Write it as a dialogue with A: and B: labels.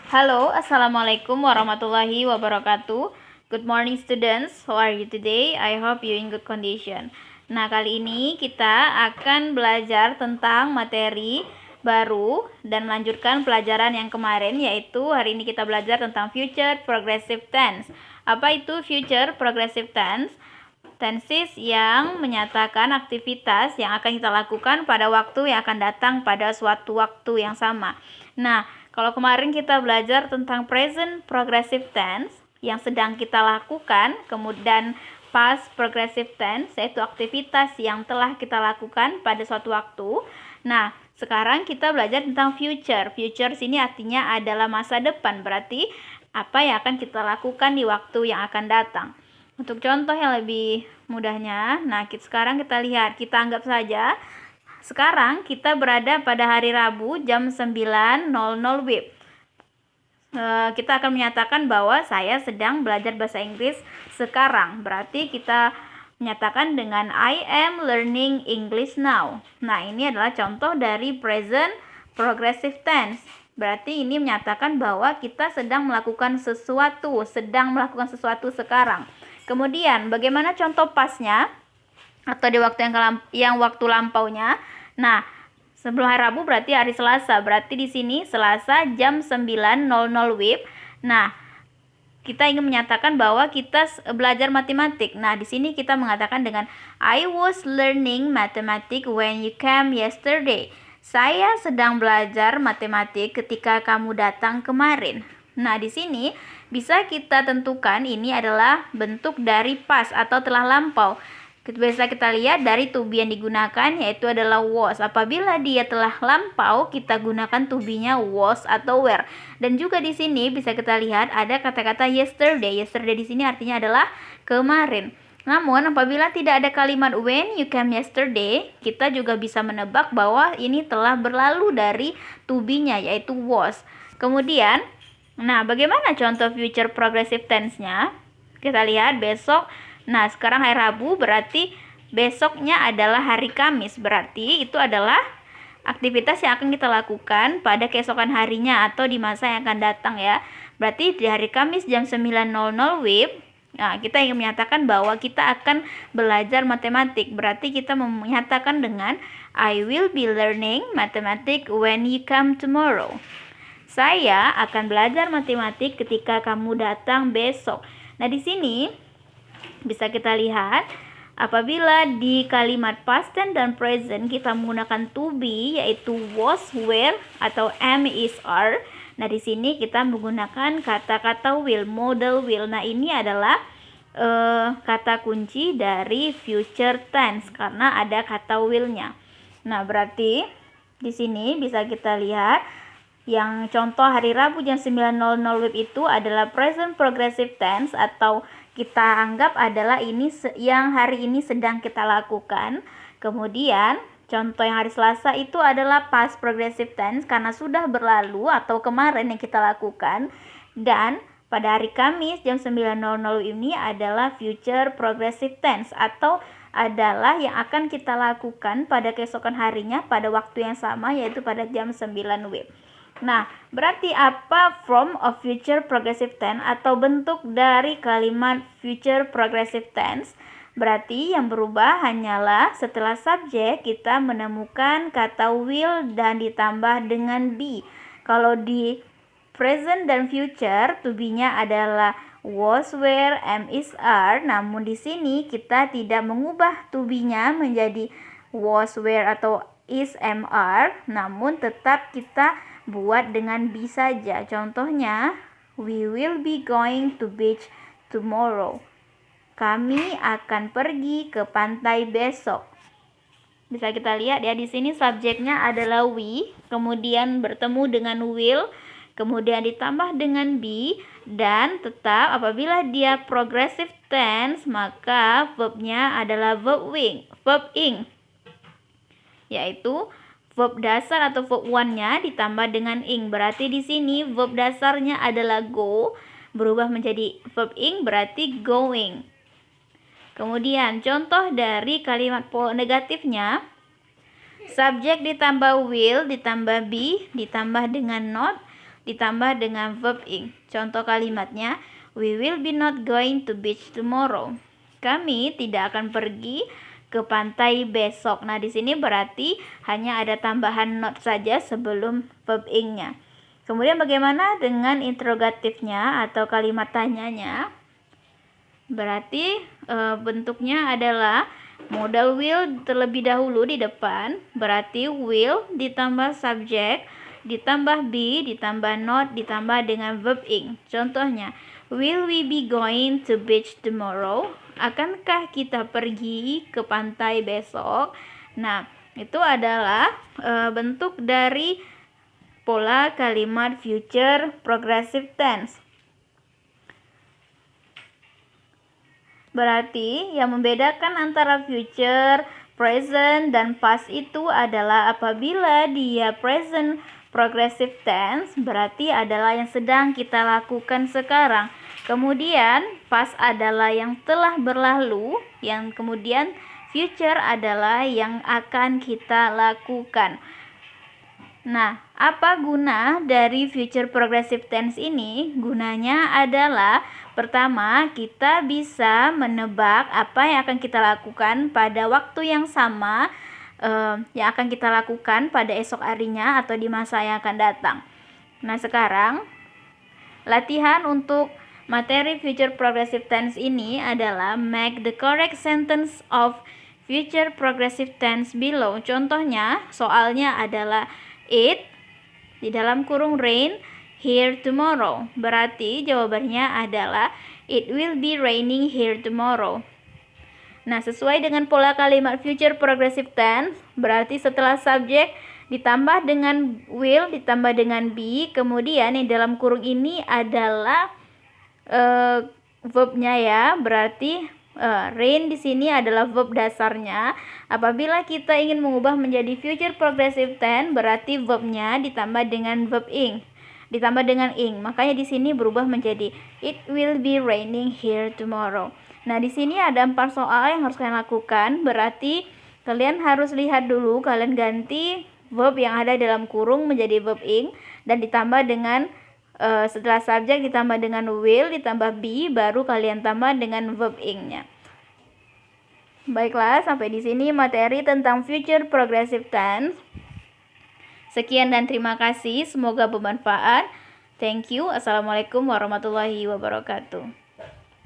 A: Halo, Assalamualaikum warahmatullahi wabarakatuh. Good morning students, how are you today? I hope you in good condition. Nah, kali ini kita akan belajar tentang materi baru dan melanjutkan pelajaran yang kemarin, yaitu hari ini kita belajar tentang future progressive tense. Apa itu future progressive tense? Tenses yang menyatakan aktivitas yang akan kita lakukan pada waktu yang akan datang pada suatu waktu yang sama. Nah, kalau kemarin kita belajar tentang present progressive tense yang sedang kita lakukan, kemudian past progressive tense yaitu aktivitas yang telah kita lakukan pada suatu waktu. Nah, sekarang kita belajar tentang future. Future sini artinya adalah masa depan, berarti apa yang akan kita lakukan di waktu yang akan datang. Untuk contoh yang lebih mudahnya, sekarang kita lihat, kita anggap saja sekarang kita berada pada hari Rabu jam 9.00 WIB. Kita akan menyatakan bahwa saya sedang belajar bahasa Inggris sekarang. Berarti kita menyatakan dengan I am learning English now. Nah, ini adalah contoh dari present progressive tense. Berarti ini menyatakan bahwa kita sedang melakukan sesuatu sekarang. Kemudian, bagaimana contoh pasnya atau di waktu yang waktu lampaunya? Nah, sebelum hari Rabu berarti hari Selasa. Berarti di sini Selasa jam 9.00 WIB. Nah, kita ingin menyatakan bahwa kita belajar matematik. Nah, di sini kita mengatakan dengan I was learning mathematics when you came yesterday. Saya sedang belajar matematik ketika kamu datang kemarin. Nah, di sini bisa kita tentukan ini adalah bentuk dari past atau telah lampau. Bisa kita lihat dari to be yang digunakan yaitu adalah was. Apabila dia telah lampau, kita gunakan to be-nya was atau were. Dan juga di sini bisa kita lihat ada kata-kata yesterday. Yesterday di sini artinya adalah kemarin. Namun apabila tidak ada kalimat when you came yesterday, kita juga bisa menebak bahwa ini telah berlalu dari to be-nya yaitu was. Kemudian, bagaimana contoh future progressive tense-nya? Kita lihat besok. Nah, sekarang hari Rabu berarti besoknya adalah hari Kamis. Berarti itu adalah aktivitas yang akan kita lakukan pada keesokan harinya atau di masa yang akan datang ya. Berarti di hari Kamis jam 9.00 WIB, kita ingin menyatakan bahwa kita akan belajar matematik. Berarti kita menyatakan dengan I will be learning mathematics when you come tomorrow. Saya akan belajar matematik ketika kamu datang besok. Nah, di sini bisa kita lihat apabila di kalimat past tense dan present kita menggunakan to be yaitu was, were atau am, is, are. Nah, di sini kita menggunakan kata-kata will, modal will. Nah, ini adalah kata kunci dari future tense karena ada kata will-nya. Nah, berarti di sini bisa kita lihat yang contoh hari Rabu jam 9.00 WIB itu adalah present progressive tense atau kita anggap adalah ini yang hari ini sedang kita lakukan. Kemudian contoh yang hari Selasa itu adalah past progressive tense karena sudah berlalu atau kemarin yang kita lakukan. Dan pada hari Kamis jam 9.00 ini adalah future progressive tense atau adalah yang akan kita lakukan pada keesokan harinya pada waktu yang sama yaitu pada jam 9 WIB. Nah, berarti apa form of future progressive tense atau bentuk dari kalimat future progressive tense? Berarti yang berubah hanyalah setelah subjek kita menemukan kata will dan ditambah dengan be. Kalau di present dan future, to be-nya adalah was, were, am, is, are. Namun di sini kita tidak mengubah to be-nya menjadi was, were atau is, am, are. Namun tetap kita buat dengan be saja. Contohnya, we will be going to beach tomorrow. Kami akan pergi ke pantai besok. Bisa kita lihat ya, di sini subjeknya adalah we, kemudian bertemu dengan will, kemudian ditambah dengan be, dan tetap apabila dia progressive tense maka verbnya adalah verb ing, yaitu verb dasar atau verb one-nya ditambah dengan ing. Berarti di sini verb dasarnya adalah go, berubah menjadi verb ing berarti going. Kemudian contoh dari kalimat negatifnya, subjek ditambah will ditambah be ditambah dengan not ditambah dengan verb ing. Contoh kalimatnya, we will be not going to beach tomorrow. Kami tidak akan pergi ke pantai besok. Nah, di sini berarti hanya ada tambahan not saja sebelum verb ing-nya. Kemudian bagaimana dengan interrogatifnya atau kalimat tanyanya? Berarti bentuknya adalah modal will terlebih dahulu di depan. Berarti will ditambah subjek, ditambah be, ditambah not, ditambah dengan verb ing. Contohnya, will we be going to beach tomorrow? Akankah kita pergi ke pantai besok? Nah, itu adalah bentuk dari pola kalimat future progressive tense. Berarti yang membedakan antara future, present, dan past itu adalah apabila dia present progressive tense, berarti adalah yang sedang kita lakukan sekarang. Kemudian past adalah yang telah berlalu, yang kemudian future adalah yang akan kita lakukan. Nah, apa guna dari future progressive tense ini? Gunanya adalah pertama, kita bisa menebak apa yang akan kita lakukan pada waktu yang sama yang akan kita lakukan pada esok harinya atau di masa yang akan datang. Nah, sekarang latihan untuk materi future progressive tense ini adalah make the correct sentence of future progressive tense below. Contohnya, soalnya adalah it di dalam kurung rain here tomorrow. Berarti jawabannya adalah it will be raining here tomorrow. Nah, sesuai dengan pola kalimat future progressive tense, berarti setelah subjek ditambah dengan will, ditambah dengan be, kemudian yang dalam kurung ini adalah verbnya ya. Berarti rain di sini adalah verb dasarnya. Apabila kita ingin mengubah menjadi future progressive tense, berarti verbnya ditambah dengan verb ing, ditambah dengan ing. Makanya di sini berubah menjadi it will be raining here tomorrow. Nah, di sini ada 4 soal yang harus kalian lakukan. Berarti kalian harus lihat dulu, kalian ganti verb yang ada dalam kurung menjadi verb ing dan ditambah dengan setelah subjek ditambah dengan will, ditambah be, baru kalian tambah dengan verb ing-nya. Baiklah, sampai di sini materi tentang future progressive tense. Sekian dan terima kasih, semoga bermanfaat. Thank you. Assalamualaikum warahmatullahi wabarakatuh.